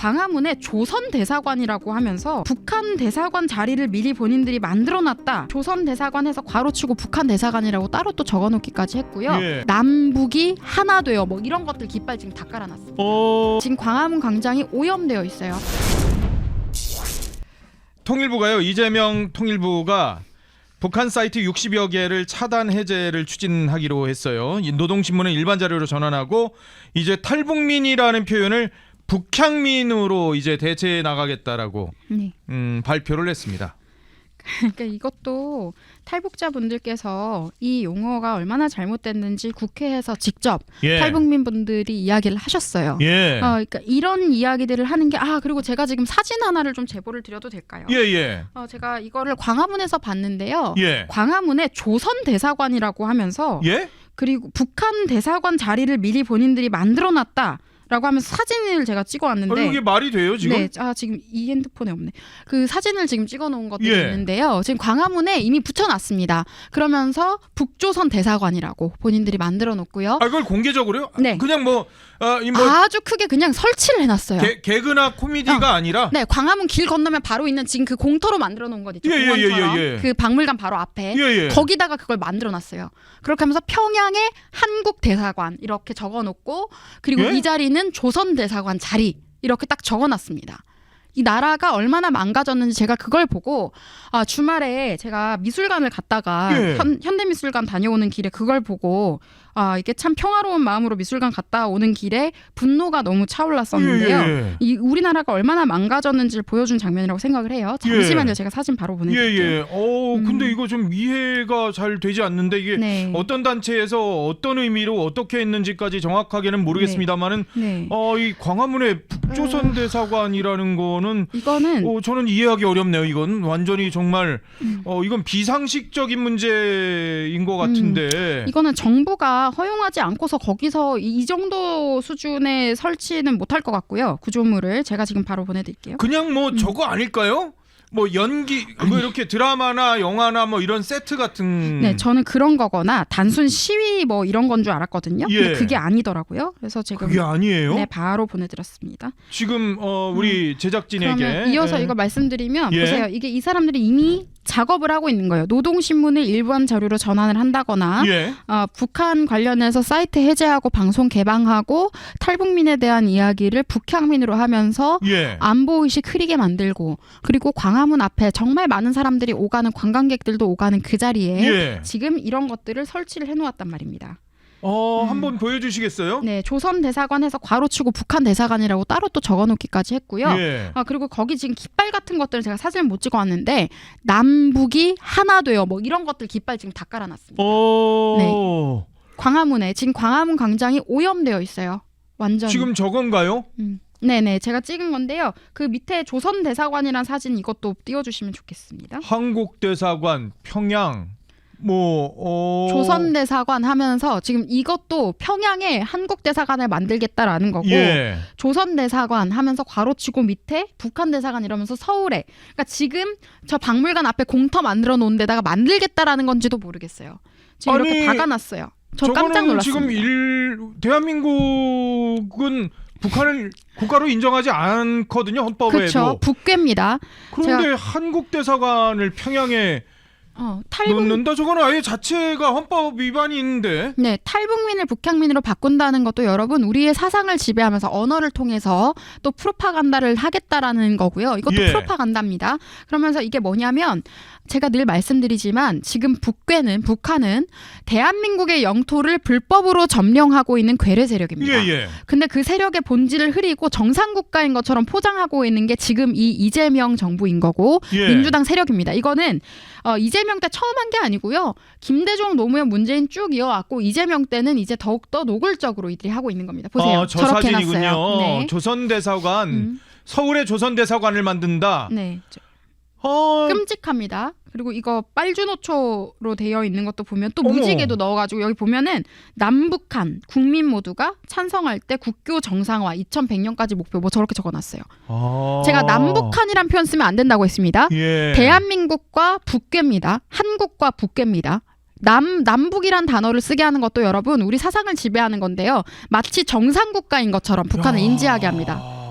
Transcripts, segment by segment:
광화문에 조선 대사관이라고 하면서 북한 대사관 자리를 미리 본인들이 만들어놨다. 조선 대사관에서 괄호치고 북한 대사관이라고 따로 또 적어놓기까지 했고요. 예. 남북이 하나 되어 뭐 이런 것들 깃발 지금 다 깔아놨습니다. 지금 광화문 광장이 오염되어 있어요. 통일부가요. 이재명 통일부가 북한 사이트 60여 개를 차단 해제를 추진하기로 했어요. 이 노동신문은 일반 자료로 전환하고 이제 탈북민이라는 표현을 북향민으로 이제 대체해 나가겠다라고 네. 발표를 했습니다. 그러니까 이것도 탈북자분들께서 이 용어가 얼마나 잘못됐는지 국회에서 직접 예. 탈북민분들이 이야기를 하셨어요. 예. 그러니까 이런 이야기들을 하는 게 그리고 제가 지금 사진 하나를 좀 제보를 드려도 될까요? 예. 제가 이거를 광화문에서 봤는데요. 예. 광화문에 조선 대사관이라고 하면서 예? 그리고 북한 대사관 자리를 미리 본인들이 만들어놨다. 라고 하면서 사진을 제가 찍어 왔는데 이게 말이 돼요 지금? 네, 지금 이 핸드폰에 없네. 그 사진을 지금 찍어 놓은 것들이 예. 있는데요. 지금 광화문에 이미 붙여놨습니다. 그러면서 북조선 대사관이라고 본인들이 만들어 놓고요. 그걸 공개적으로요? 네. 그냥 아주 크게 그냥 설치를 해놨어요. 개그나 코미디가 아니라? 네, 광화문 길 건너면 바로 있는 지금 그 공터로 만들어 놓은 것 있죠. 공원처럼 예. 그 박물관 바로 앞에 예. 거기다가 그걸 만들어 놨어요. 그렇게 하면서 평양의 한국 대사관 이렇게 적어놓고 그리고 예? 이 자리는 조선 대사관 자리 이렇게 딱 적어놨습니다. 이 나라가 얼마나 망가졌는지 제가 그걸 보고 주말에 제가 미술관을 갔다가 예. 현대미술관 다녀오는 길에 그걸 보고 이게 참 평화로운 마음으로 미술관 갔다 오는 길에 분노가 너무 차올랐었는데요. 예. 이 우리나라가 얼마나 망가졌는지를 보여준 장면이라고 생각을 해요. 잠시만요. 제가 사진 바로 보내드릴게요. 근데 이거 좀 이해가 잘 되지 않는데 이게 네. 어떤 단체에서 어떤 의미로 어떻게 했는지까지 정확하게는 모르겠습니다만은 네. 이 광화문의 북조선 대사관이라는 거는 이거는 저는 이해하기 어렵네요. 이건 완전히 정말 이건 비상식적인 문제인 것 같은데 이거는 정부가 허용하지 않고서 거기서 이 정도 수준의 설치는 못할 것 같고요. 구조물을 제가 지금 바로 보내드릴게요. 그냥 저거 아닐까요? 연기 이렇게 드라마나 영화나 이런 세트 같은. 네, 저는 그런 거거나 단순 시위 이런 건 줄 알았거든요. 예. 근데 그게 아니더라고요. 그래서 지금 그게 아니에요? 네, 바로 보내드렸습니다. 지금 우리 제작진에게 그러면 이어서 이거 말씀드리면 예. 보세요. 이게 이 사람들이 이미 작업을 하고 있는 거예요. 노동신문을 일반 자료로 전환을 한다거나 예. 북한 관련해서 사이트 해제하고 방송 개방하고 탈북민에 대한 이야기를 북향민으로 하면서 예. 안보의식 흐리게 만들고 그리고 광화문 앞에 정말 많은 사람들이 오가는 관광객들도 오가는 그 자리에 예. 지금 이런 것들을 설치를 해놓았단 말입니다. 한번 보여주시겠어요? 네, 조선 대사관에서 괄호치고 북한 대사관이라고 따로 또 적어놓기까지 했고요. 예. 그리고 거기 지금 깃발 같은 것들을 제가 사진을 못 찍어왔는데 남북이 하나 되어 이런 것들 깃발 지금 다 깔아놨습니다. 네. 광화문에 지금 광화문 광장이 오염되어 있어요. 완전. 지금 저건가요? 네네, 제가 찍은 건데요. 그 밑에 조선 대사관이란 사진 이것도 띄워주시면 좋겠습니다. 한국 대사관, 평양. 조선 대사관 하면서 지금 이것도 평양에 한국 대사관을 만들겠다라는 거고 예. 조선 대사관 하면서 괄호치고 밑에 북한 대사관 이러면서 서울에 그러니까 지금 저 박물관 앞에 공터 만들어 놓은 데다가 만들겠다라는 건지도 모르겠어요. 지금 이렇게 박아놨어요. 저 깜짝 놀랐습니다. 지금 대한민국은 북한을 국가로 인정하지 않거든요. 헌법에도. 그렇죠. 북괴입니다. 그런데 한국 대사관을 평양에 놓는다? 저거는 아예 자체가 헌법 위반이 있는데. 네, 탈북민을 북향민으로 바꾼다는 것도 여러분 우리의 사상을 지배하면서 언어를 통해서 또 프로파간다를 하겠다라는 거고요. 이것도 예. 프로파간다입니다. 그러면서 이게 뭐냐면 제가 늘 말씀드리지만 지금 북한은 대한민국의 영토를 불법으로 점령하고 있는 괴뢰 세력입니다. 예. 근데 그 세력의 본질을 흐리고 정상국가인 것처럼 포장하고 있는 게 지금 이 이재명 정부인 거고 예. 민주당 세력입니다. 이거는 이재명 때 처음 한 게 아니고요. 김대중, 노무현, 문재인 쭉 이어왔고 이재명 때는 이제 더욱더 노골적으로 이들이 하고 있는 겁니다. 보세요. 저 저렇게 사진이군요. 해놨어요. 네. 조선대사관, 서울의 조선대사관을 만든다. 네. 끔찍합니다. 그리고 이거 빨주노초로 되어 있는 것도 보면 또 무지개도 넣어가지고 여기 보면은 남북한 국민 모두가 찬성할 때 국교 정상화 2100년까지 목표 저렇게 적어놨어요. 제가 남북한이란 표현 쓰면 안 된다고 했습니다. 예. 대한민국과 북괴입니다. 한국과 북괴입니다. 남북이란 단어를 쓰게 하는 것도 여러분 우리 사상을 지배하는 건데요. 마치 정상국가인 것처럼 북한을 인지하게 합니다.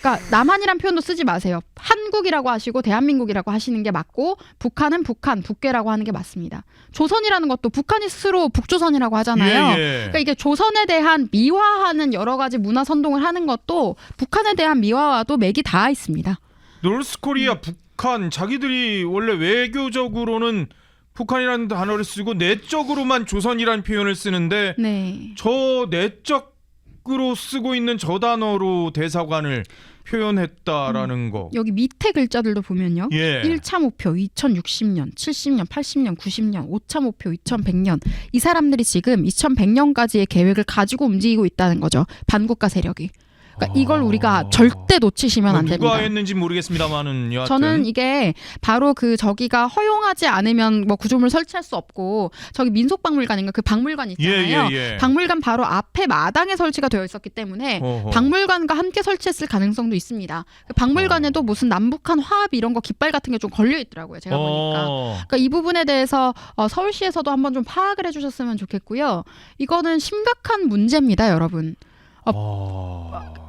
그러니까 남한이란 표현도 쓰지 마세요. 한국이라고 하시고 대한민국이라고 하시는 게 맞고 북한은 북한, 북괴라고 하는 게 맞습니다. 조선이라는 것도 북한이 스스로 북조선이라고 하잖아요. 예, 예. 그러니까 이게 조선에 대한 미화하는 여러 가지 문화 선동을 하는 것도 북한에 대한 미화와도 맥이 닿아 있습니다. 노스코리아, 북한 자기들이 원래 외교적으로는 북한이라는 단어를 쓰고 내적으로만 조선이라는 표현을 쓰는데 네. 저 내적으로 쓰고 있는 저 단어로 대사관을 표현했다라는 거. 여기 밑에 글자들도 보면요. 예. 1차 목표 2060년, 70년, 80년, 90년, 5차 목표 2100년. 이 사람들이 지금 2100년까지의 계획을 가지고 움직이고 있다는 거죠. 반국가 세력이. 그러니까 이걸 우리가 절대 놓치시면 안 됩니다. 누가 했는지 모르겠습니다만은 여하튼. 저는 이게 바로 그 저기가 허용하지 않으면 뭐 구조물 설치할 수 없고 저기 민속박물관인가 그 박물관 있잖아요. 예. 박물관 바로 앞에 마당에 설치가 되어 있었기 때문에 어허. 박물관과 함께 설치했을 가능성도 있습니다. 그 박물관에도 무슨 남북한 화합 이런 거 깃발 같은 게 좀 걸려 있더라고요. 제가 보니까. 그러니까 이 부분에 대해서 서울시에서도 한번 좀 파악을 해주셨으면 좋겠고요. 이거는 심각한 문제입니다, 여러분.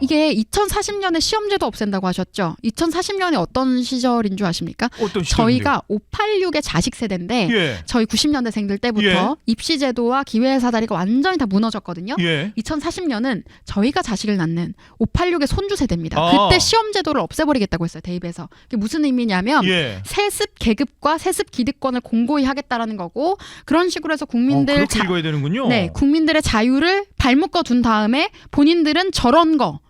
이게 2040년에 시험제도 없앤다고 하셨죠. 2040년이 어떤 시절인 줄 아십니까? 어떤 저희가 586의 자식 세대인데 예. 저희 90년대생들 때부터 입시제도와 기회의 사다리가 완전히 다 무너졌거든요. 예. 2040년은 저희가 자식을 낳는 586의 손주 세대입니다. 아. 그때 시험제도를 없애버리겠다고 했어요. 대입에서. 그게 무슨 의미냐면 예. 세습 계급과 세습 기득권을 공고히 하겠다라는 거고 그런 식으로 해서 국민들 그렇게 읽어야 되는군요. 네, 국민들의 자유를 발묶어 둔 다음에 본인들은 저런 거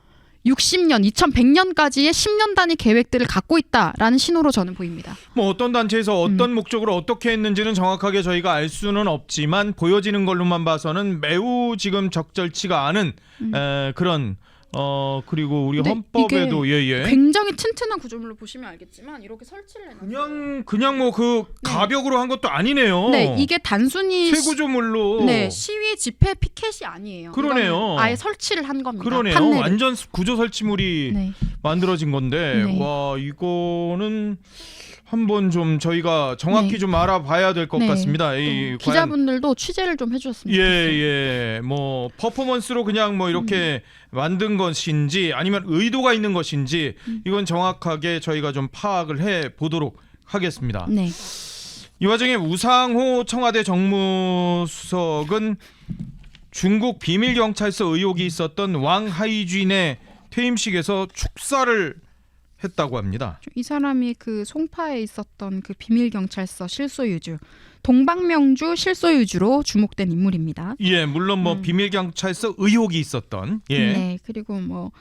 60년, 2100년까지의 10년 단위 계획들을 갖고 있다라는 신호로 저는 보입니다. 뭐 어떤 단체에서 어떤 목적으로 어떻게 했는지는 정확하게 저희가 알 수는 없지만 보여지는 걸로만 봐서는 매우 지금 적절치가 않은 그런 그리고 우리 헌법에도 굉장히 튼튼한 구조물로 보시면 알겠지만 이렇게 설치를 해놨어요. 그냥 뭐 그 가벽으로 한 것도 아니네요. 네, 이게 단순히 쇠구조물로 시위 집회 피켓이 아니에요. 그러네요. 아예 설치를 한 겁니다. 그러네요. 판넬을. 완전 구조 설치물이 만들어진 건데 네. 와 이거는 한번 좀 저희가 정확히 좀 알아봐야 될 것 같습니다. 이 기자분들도 취재를 좀 해주셨으면 좋겠어요. 뭐 퍼포먼스로 그냥 뭐 이렇게 만든 것인지 아니면 의도가 있는 것인지 이건 정확하게 저희가 좀 파악을 해 보도록 하겠습니다. 네. 이 와중에 우상호 청와대 정무수석은 중국 비밀경찰서 의혹이 있었던 왕 하이쥔의 퇴임식에서 축사를 했다고 합니다. 이 사람이 그 송파에 있었던 그 비밀 경찰서 실소유주, 동방명주 실소유주로 주목된 인물입니다. 예, 물론 뭐 비밀 경찰서 의혹이 있었던. 예. 네, 그리고 뭐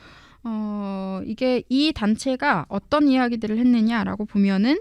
이게 이 단체가 어떤 이야기들을 했느냐라고 보면은.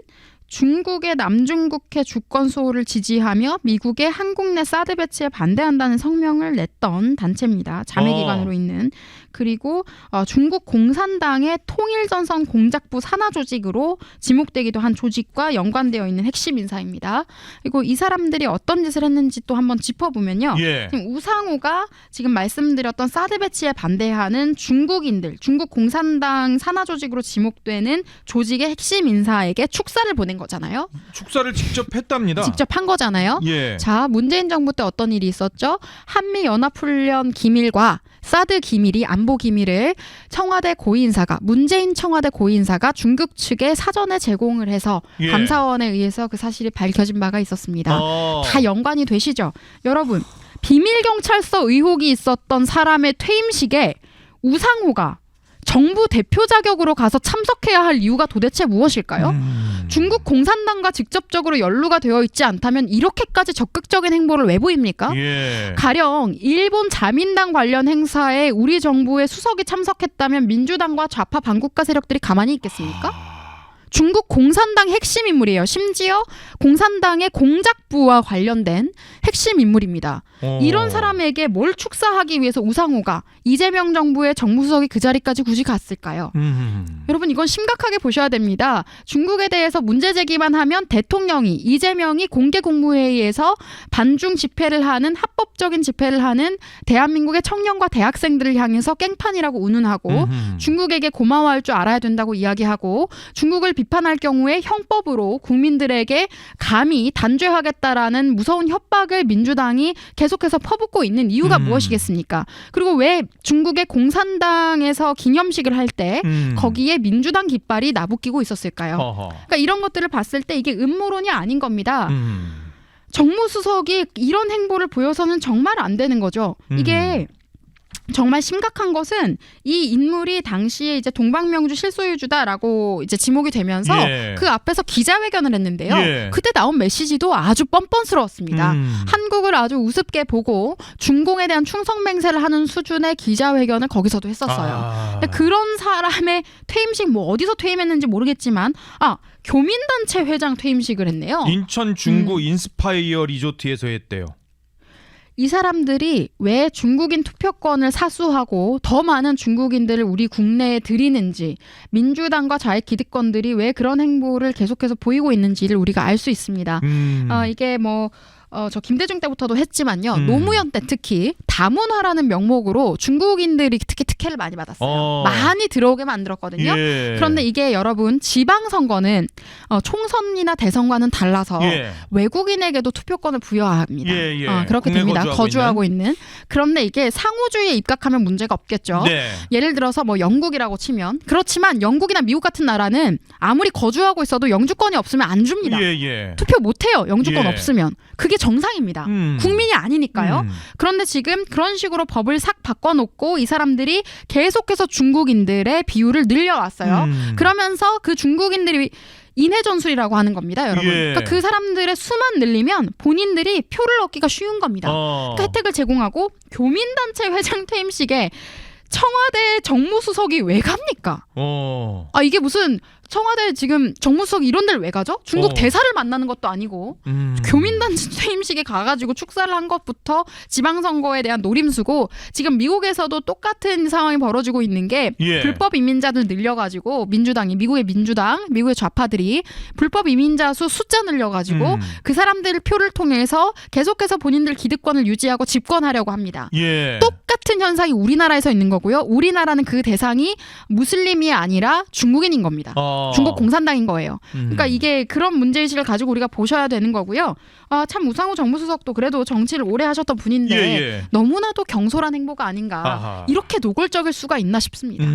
중국의 남중국해 주권 수호를 지지하며 미국의 한국 내 사드 배치에 반대한다는 성명을 냈던 단체입니다. 자매기관으로 있는. 그리고 중국 공산당의 통일전선 공작부 산하 조직으로 지목되기도 한 조직과 연관되어 있는 핵심 인사입니다. 그리고 이 사람들이 어떤 짓을 했는지 또 한번 짚어보면요. 지금 우상호가 지금 말씀드렸던 사드 배치에 반대하는 중국인들, 중국 공산당 산하 조직으로 지목되는 조직의 핵심 인사에게 축사를 보낸 거잖아요. 축사를 직접 했답니다. 직접 한 거잖아요. 예. 자, 문재인 정부 때 어떤 일이 있었죠? 한미 연합훈련 기밀과 사드 기밀이 안보 기밀을 청와대 고위인사가 문재인 청와대 고위인사가 중국 측에 사전에 제공을 해서 감사원에 의해서 그 사실이 밝혀진 바가 있었습니다. 다 연관이 되시죠? 여러분, 비밀 경찰서 의혹이 있었던 사람의 퇴임식에 우상호가 정부 대표 자격으로 가서 참석해야 할 이유가 도대체 무엇일까요? 중국 공산당과 직접적으로 연루가 되어 있지 않다면 이렇게까지 적극적인 행보를 왜 보입니까? 가령 일본 자민당 관련 행사에 우리 정부의 수석이 참석했다면 민주당과 좌파 반국가 세력들이 가만히 있겠습니까? 중국 공산당 핵심 인물이에요. 심지어 공산당의 공작부와 관련된 핵심 인물입니다. 이런 사람에게 뭘 축사하기 위해서 우상호가 이재명 정부의 정무수석이 그 자리까지 굳이 갔을까요? 여러분 이건 심각하게 보셔야 됩니다. 중국에 대해서 문제 제기만 하면 대통령이 이재명이 공개국무회의에서 반중 집회를 하는 합법적인 집회를 하는 대한민국의 청년과 대학생들을 향해서 깽판이라고 운운하고 중국에게 고마워할 줄 알아야 된다고 이야기하고 중국을 비판할 경우에 형법으로 국민들에게 감히 단죄하겠다라는 무서운 협박을 민주당이 계속해서 퍼붓고 있는 이유가 무엇이겠습니까? 그리고 왜 중국의 공산당에서 기념식을 할 때 거기에 민주당 깃발이 나부끼고 있었을까요? 그러니까 이런 것들을 봤을 때 이게 음모론이 아닌 겁니다. 정무수석이 이런 행보를 보여서는 정말 안 되는 거죠. 이게 정말 심각한 것은 이 인물이 당시에 이제 동방명주 실소유주다라고 이제 지목이 되면서 그 앞에서 기자회견을 했는데요. 그때 나온 메시지도 아주 뻔뻔스러웠습니다. 한국을 아주 우습게 보고 중공에 대한 충성맹세를 하는 수준의 기자회견을 거기서도 했었어요. 근데 그런 사람의 퇴임식 뭐 어디서 퇴임했는지 모르겠지만 교민단체 회장 퇴임식을 했네요. 인천 중구 인스파이어 리조트에서 했대요. 이 사람들이 왜 중국인 투표권을 사수하고 더 많은 중국인들을 우리 국내에 들이는지, 민주당과 좌익 기득권들이 왜 그런 행보를 계속해서 보이고 있는지를 우리가 알 수 있습니다. 이게 저 김대중 때부터도 했지만요. 노무현 때 특히 다문화라는 명목으로 중국인들이 특히 특혜를 많이 받았어요. 많이 들어오게 만들었거든요. 그런데 이게 여러분 지방선거는 총선이나 대선과는 달라서 외국인에게도 투표권을 부여합니다. 그렇게 됩니다. 거주하고 있는. 그런데 이게 상호주의에 입각하면 문제가 없겠죠. 예를 들어서 뭐 영국이라고 치면, 그렇지만 영국이나 미국 같은 나라는 아무리 거주하고 있어도 영주권이 없으면 안 줍니다. 투표 못해요. 영주권 없으면. 그게 정상입니다. 국민이 아니니까요. 그런데 지금 그런 식으로 법을 싹 바꿔놓고 이 사람들이 계속해서 중국인들의 비율을 늘려왔어요. 그러면서 그 중국인들이 인해전술이라고 하는 겁니다, 여러분. 그러니까 그 사람들의 수만 늘리면 본인들이 표를 얻기가 쉬운 겁니다. 그러니까 혜택을 제공하고 교민단체 회장 퇴임식에 청와대 정무수석이 왜 갑니까? 이게 무슨 청와대 지금 정무수석이 이런 데를 왜 가죠? 중국 대사를 만나는 것도 아니고 교민단체 퇴임식에 가가지고 축사를 한 것부터 지방선거에 대한 노림수고, 지금 미국에서도 똑같은 상황이 벌어지고 있는 게 불법 이민자들 늘려가지고 미국의 민주당, 미국의 좌파들이 불법 이민자 수 숫자 늘려가지고 그 사람들 표를 통해서 계속해서 본인들 기득권을 유지하고 집권하려고 합니다. 똑같은 현상이 우리나라에서 있는 거고요. 우리나라는 그 대상이 무슬림이 아니라 중국인인 겁니다. 중국 공산당인 거예요. 그러니까 이게 그런 문제의식을 가지고 우리가 보셔야 되는 거고요. 참 우상호 정무수석도 그래도 정치를 오래 하셨던 분인데 너무나도 경솔한 행보가 아닌가. 이렇게 노골적일 수가 있나 싶습니다.